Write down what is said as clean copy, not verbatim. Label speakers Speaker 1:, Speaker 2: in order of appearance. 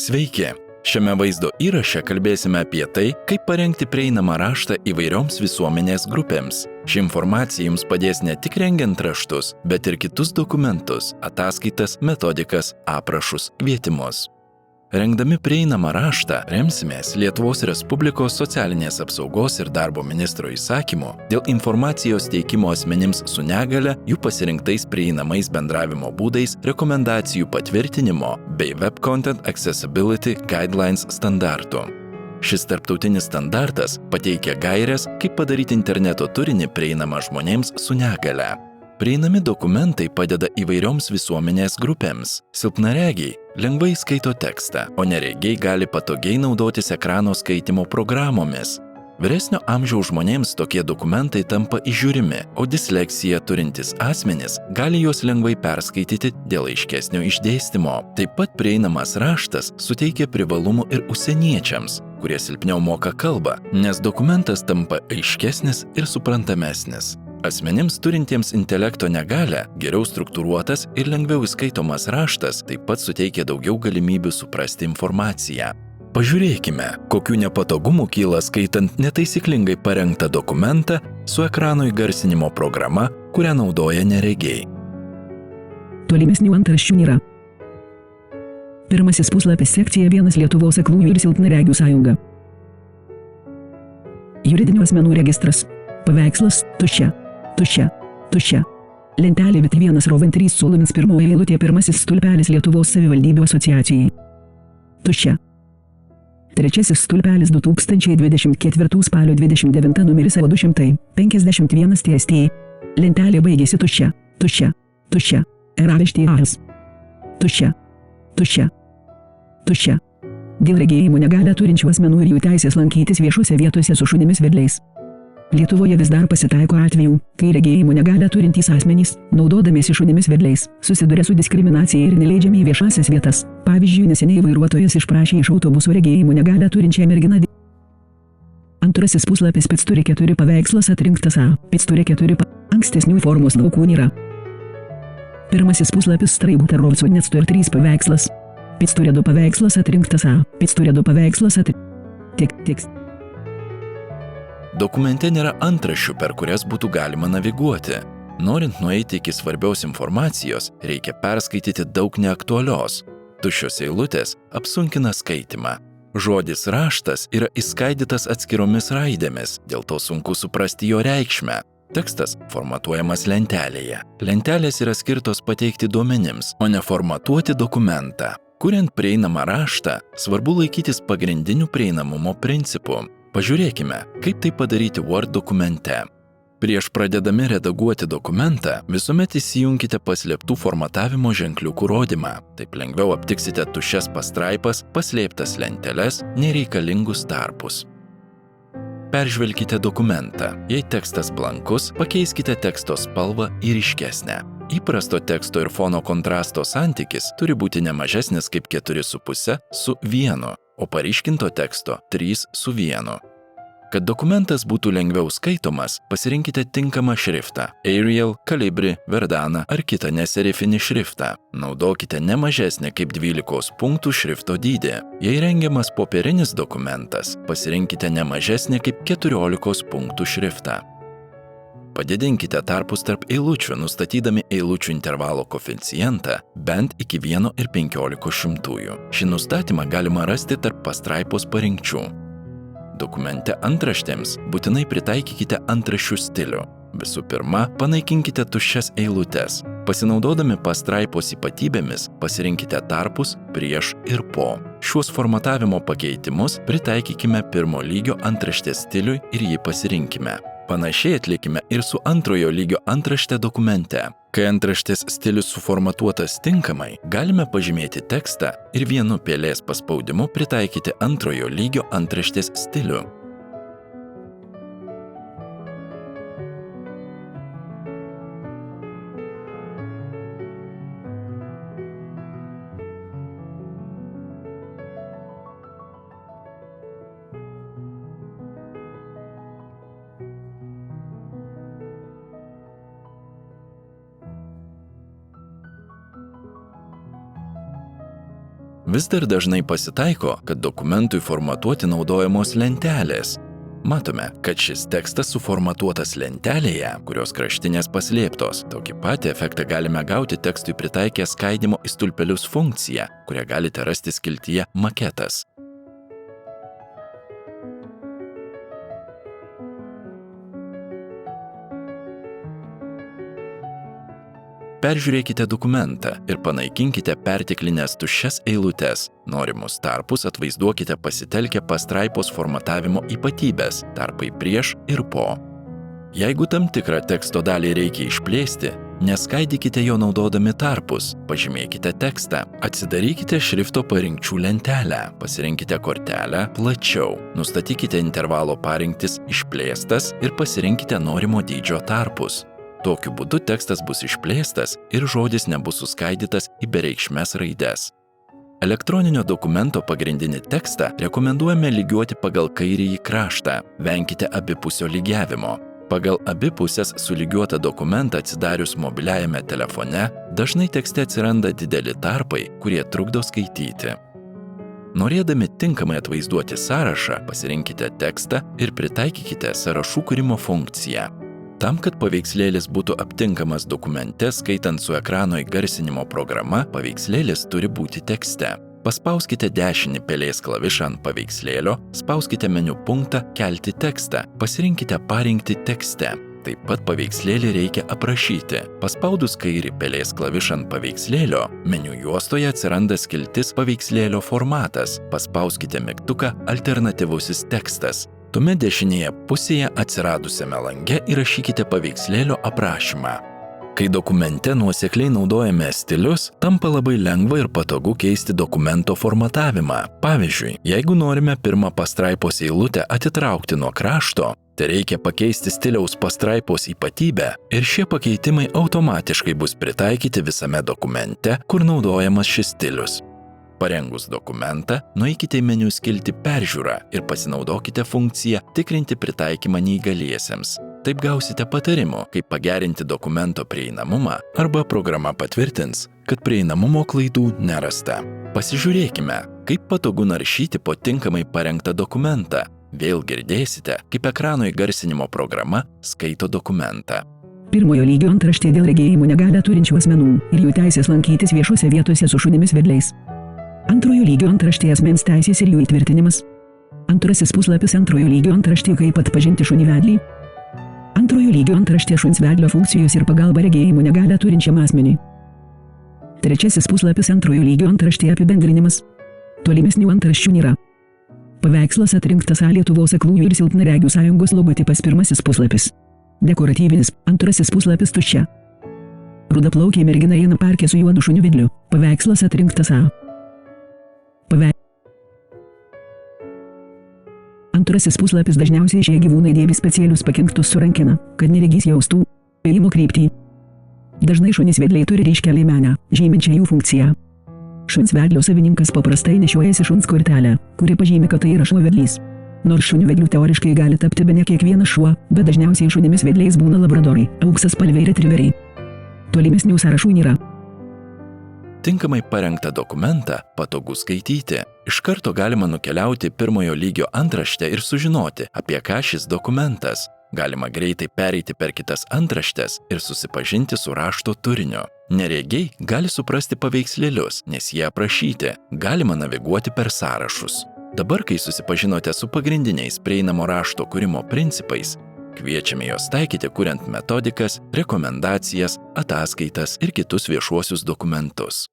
Speaker 1: Sveiki! Šiame vaizdo įraše kalbėsime apie tai, kaip parengti prieinamą raštą įvairioms visuomenės grupėms. Ši informacija jums padės ne tik rengiant raštus, bet ir kitus dokumentus, ataskaitas, metodikas, aprašus, kvietimus. Rengdami prieinamą raštą remsimės Lietuvos Respublikos socialinės apsaugos ir darbo ministro įsakymu dėl informacijos teikimo asmenims su negale, jų pasirinktais prieinamais bendravimo būdais, rekomendacijų patvirtinimo bei Web Content Accessibility Guidelines standartų. Šis tarptautinis standartas pateikia gaires, kaip padaryti interneto turinį prieinamą žmonėms su negale. Prieinami dokumentai padeda įvairioms visuomenės grupėms. Silpnaregiai lengvai skaito tekstą, o neregiai gali patogiai naudotis ekrano skaitimo programomis. Vyresnio amžiaus žmonėms tokie dokumentai tampa įžiūrimi, o disleksiją turintys asmenys gali juos lengvai perskaityti dėl aiškesnio išdėstymo. Taip pat prieinamas raštas suteikia privalumų ir užsieniečiams, kurie silpniau moka kalbą, nes dokumentas tampa aiškesnis ir suprantamesnis. Asmenims turintiems intelekto negalią, geriau struktūruotas ir lengviau įskaitomas raštas taip pat suteikia daugiau galimybių suprasti informaciją. Pažiūrėkime, kokių nepatogumų kyla skaitant netaisyklingai parengtą dokumentą su ekrano įgarsinimo programa, kurią naudoja neregiai.
Speaker 2: Tolimesnių antraščių nėra. Pirmasis puslapis sekcija 1 Lietuvos aklųjų ir silpnaregių sąjunga. Juridinių asmenų registras. Paveikslas tuščia. Tuščia. Tuščia. Lentelė VIT1 Rovan 3 Solomins pirmoji eilutė pirmasis stulpelis Lietuvos savivaldybių asociacijai. Tuščia. Trečiasis stulpelis 2024 spalio 29 numeris 251 TST. Lentelė baigėsi tuščia. Tuščia. Tuščia. Eravištėjas. Tuščia. Tuščia. Tuščia. Dėl regėjimo negalią turinčių asmenų ir jų teisės lankytis viešose vietose su šunimis vedliais. Lietuvoje vis dar pasitaiko atvejų, kai regėjimo negalią turintys asmenys, naudodamiesi šunimis vedliais, susiduria su diskriminacija ir neleidžiami į viešasias vietas. Pavyzdžiui, neseniai vairuotojas išprašė iš autobuso regėjimo negalią turinčią merginą. Antrasis puslapis PIC turi 4 paveikslas atrinktas A. PIC turi 4 ankstesnių formos laukų nėra. Pirmasis puslapis Straibų Tarovco net turi 3 paveikslas. PIC turi 2 paveikslas atrinktas A. PIC turi 2 paveikslas atrinktas.
Speaker 1: Dokumente nėra antraščių, per kurias būtų galima naviguoti. Norint nueiti iki svarbiaus informacijos, reikia perskaityti daug neaktualios. Tuščios eilutės apsunkina skaitymą. Žodis raštas yra įskaidytas atskiromis raidėmis, dėl to sunku suprasti jo reikšmę. Tekstas formatuojamas lentelėje. Lentelės yra skirtos pateikti duomenims, o ne formatuoti dokumentą. Kuriant prieinamą raštą, svarbu laikytis pagrindinių prieinamumo principų. Pažiūrėkime, kaip tai padaryti Word dokumente. Prieš pradedami redaguoti dokumentą, visuomet įsijunkite paslėptų formatavimo ženkliukų rodymą. Taip lengviau aptiksite tuščias pastraipas, paslėptas lenteles, nereikalingus tarpus. Peržvelkite dokumentą. Jei tekstas blankus, pakeiskite teksto spalvą į ryškesnę. Įprasto teksto ir fono kontrasto santykis turi būti ne mažesnis kaip 4,5 su 1, o paryškinto teksto 3 su 1. Kad dokumentas būtų lengviau skaitomas, pasirinkite tinkamą šriftą – Arial, Calibri, Verdana ar kitą neserifinį šriftą. Naudokite ne mažesnį kaip 12 punktų šrifto dydį. Jei rengiamas popierinis dokumentas, pasirinkite ne mažesnį kaip 14 punktų šriftą. Padidinkite tarpus tarp eilučių, nustatydami eilučių intervalo koeficientą bent iki 1,15. Šį nustatymą galima rasti tarp pastraipos parinkčių. Dokumente antraštėms būtinai pritaikykite antraščių stilių. Visų pirma, panaikinkite tuščias eilutes. Pasinaudodami pastraipos ypatybėmis, pasirinkite tarpus prieš ir po. Šiuos formatavimo pakeitimus pritaikykime pirmo lygio antraštės stiliui ir jį pasirinkime. Panašiai atlikime ir su antrojo lygio antrašte dokumente. Kai antraštės stilius suformatuotas tinkamai, galime pažymėti tekstą ir vienu pelės paspaudimu pritaikyti antrojo lygio antraštės stilių. Vis dar dažnai pasitaiko, kad dokumentui formatuoti naudojamos lentelės. Matome, kad šis tekstas suformatuotas lentelėje, kurios kraštinės paslėptos. Tokį patį efektą galime gauti tekstui pritaikę skaidymo į stulpelius funkciją, kurią galite rasti skiltyje Maketas. Peržiūrėkite dokumentą ir panaikinkite perteklinės tuščias eilutes. Norimus tarpus atvaizduokite pasitelkę pastraipos formatavimo ypatybės, tarpai prieš ir po. Jeigu tam tikrą teksto dalį reikia išplėsti, neskaidykite jo naudodami tarpus, pažymėkite tekstą, atsidarykite šrifto parinkčių lentelę, pasirinkite kortelę plačiau, nustatykite intervalo parinktis išplėstas ir pasirinkite norimo dydžio tarpus. Tokiu būdu tekstas bus išplėstas ir žodis nebus suskaidytas į bereikšmes raides. Elektroninio dokumento pagrindinį tekstą rekomenduojame lygiuoti pagal kairįjį kraštą, venkite abipusio lygiavimo. Pagal abipusės sulygiuotą dokumentą atsidarius mobiliajame telefone, dažnai tekste atsiranda dideli tarpai, kurie trukdo skaityti. Norėdami tinkamai atvaizduoti sąrašą, pasirinkite tekstą ir pritaikykite sąrašų kūrimo funkciją. Tam, kad paveikslėlis būtų aptinkamas dokumente, skaitant su ekrano įgarsinimo programa, paveikslėlis turi būti tekste. Paspauskite dešinį pelės klavišą ant paveikslėlio, spauskite meniu punktą Kelti tekstą, pasirinkite Parinkti tekste. Taip pat paveikslėlį reikia aprašyti. Paspaudus kairį pelės klavišą ant paveikslėlio, meniu juostoje atsiranda skiltis Paveikslėlio formatas. Paspauskite mygtuką Alternatyvusis tekstas. Tuomet dešinėje pusėje atsiradusiame lange įrašykite paveikslėlio aprašymą. Kai dokumente nuosekliai naudojame stilius, tampa labai lengva ir patogu keisti dokumento formatavimą. Pavyzdžiui, jeigu norime pirmą pastraipos eilutę atitraukti nuo krašto, tai reikia pakeisti stiliaus pastraipos ypatybę ir šie pakeitimai automatiškai bus pritaikyti visame dokumente, kur naudojamas šis stilius. Parengus dokumentą, nueikite į meniu skiltį Peržiūra ir pasinaudokite funkciją Tikrinti pritaikymą neįgaliesiems. Taip gausite patarimų, kaip pagerinti dokumento prieinamumą arba programa patvirtins, kad prieinamumo klaidų nerasta. Pasižiūrėkime, kaip patogu naršyti po tinkamai parengtą dokumentą. Vėl girdėsite, kaip ekrano įgarsinimo programa skaito dokumentą.
Speaker 2: Pirmojo lygio antraštė dėl regėjimo negalią turinčių asmenų ir jų teisės lankytis viešose vietose su šunimis vedliais. Antrojo lygio antraštė asmens teisės ir jų įtvirtinimas. Antrasis puslapis antrojo lygio antraštė kaip atpažinti šunį vedlį. Antrojo lygio antraštė šuns vedlio funkcijos ir pagalba regėjimo negalią turinčiam asmeniui. Trečiasis puslapis antrojo lygio antraštė apibendrinimas. Tolimesnių antraščių nėra. Paveikslas atrinktas Lietuvos aklųjų ir silpnaregių sąjungos logotipas pirmasis puslapis. Dekoratyvinis antrasis puslapis tuščia. Rudaplaukė mergina eina parke su juodu šuniu vedliu. Paveikslas atrinktas Antrasis puslapis dažniausiai šie gyvūnai dėvi specialius pakinktus su rankena, kad neregys jaustų ėjimo kryptį. Dažnai šunys vedliai turi ryškią liemenę, žyminčią jų funkciją. Šuns vedlio savininkas paprastai nešiojasi šuns kortelę, kuri pažymi, kad tai yra šuo vedlys. Nors šunių vedlių teoriškai gali tapti bene kiekvienas šuo, bet dažniausiai šunimis vedliais būna labradorai, auksaspalviai retriveriai. Tolimesnių sąrašų nėra.
Speaker 1: Tinkamai parengtą dokumentą patogu skaityti. Iš karto galima nukeliauti pirmojo lygio antraštę ir sužinoti, apie ką šis dokumentas. Galima greitai pereiti per kitas antraštes ir susipažinti su rašto turiniu. Neregiai gali suprasti paveikslėlius, nes jie aprašyti. Galima naviguoti per sąrašus. Dabar, kai susipažinote su pagrindiniais prieinamo rašto kūrimo principais, kviečiame juos taikyti kuriant metodikas, rekomendacijas, ataskaitas ir kitus viešuosius dokumentus.